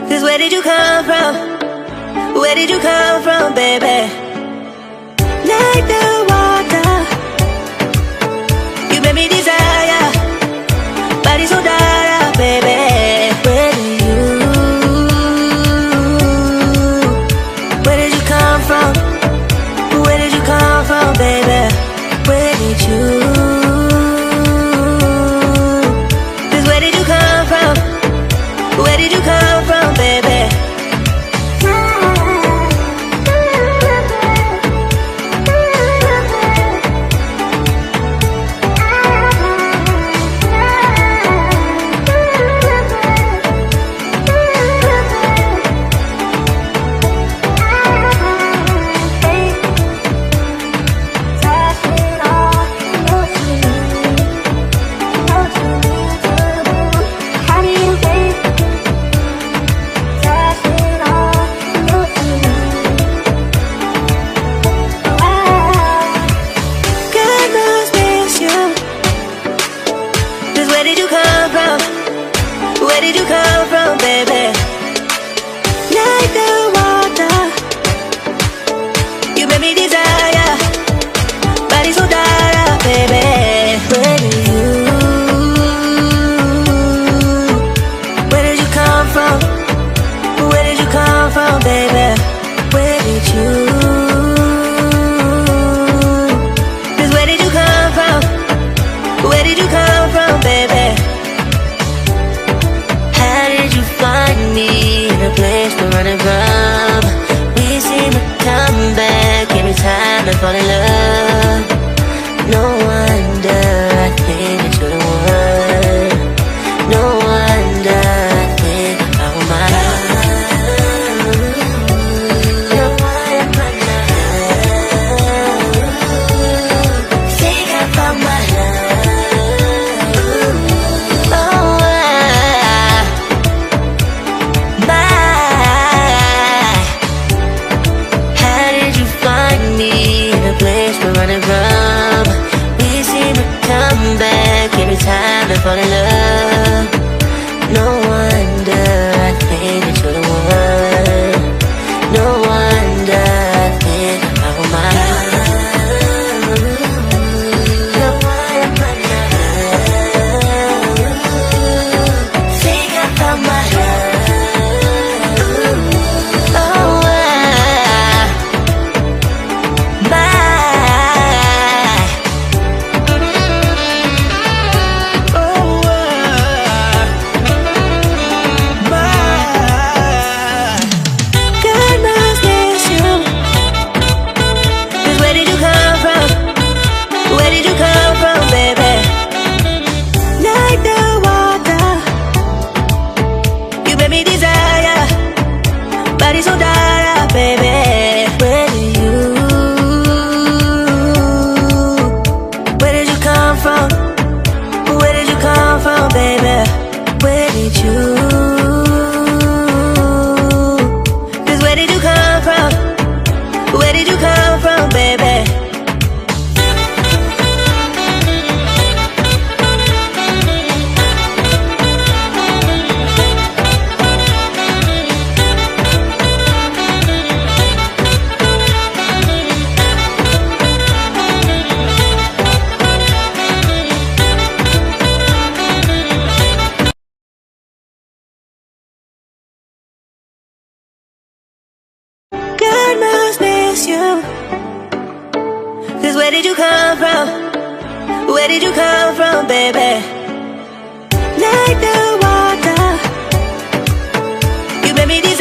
Cause where did you come from? Where did you come from, baby? Like the water, you made me desire. Body so dark, baby. Where did you come from? Where did you come from, baby? Where did you? Cause where did you come from? Where did you come from, baby? Where did you come from, baby? Like the water, you made me desire. Body so dark, baby. Where did you come from? Where did you come from, baby? Where did you? Cause where did you come from? Where did you come from, baby? Find me in a place we're running from. We seem to come back every time I fall in love. No wonder I think that you're the one. No wonder I think about my love. No wonder think about my love. Running from, we seem to come back every time I fall in love. No wonder I think that you're the one. No wonder I think about my love. No wonder think about my love. Body so dark, baby. Where did you come from? Where did you come from, baby? Where did you? Cause where did you come from? Where did you come from, baby? Cause where did you come from? Where did you come from, baby? Like the water, you made me desire.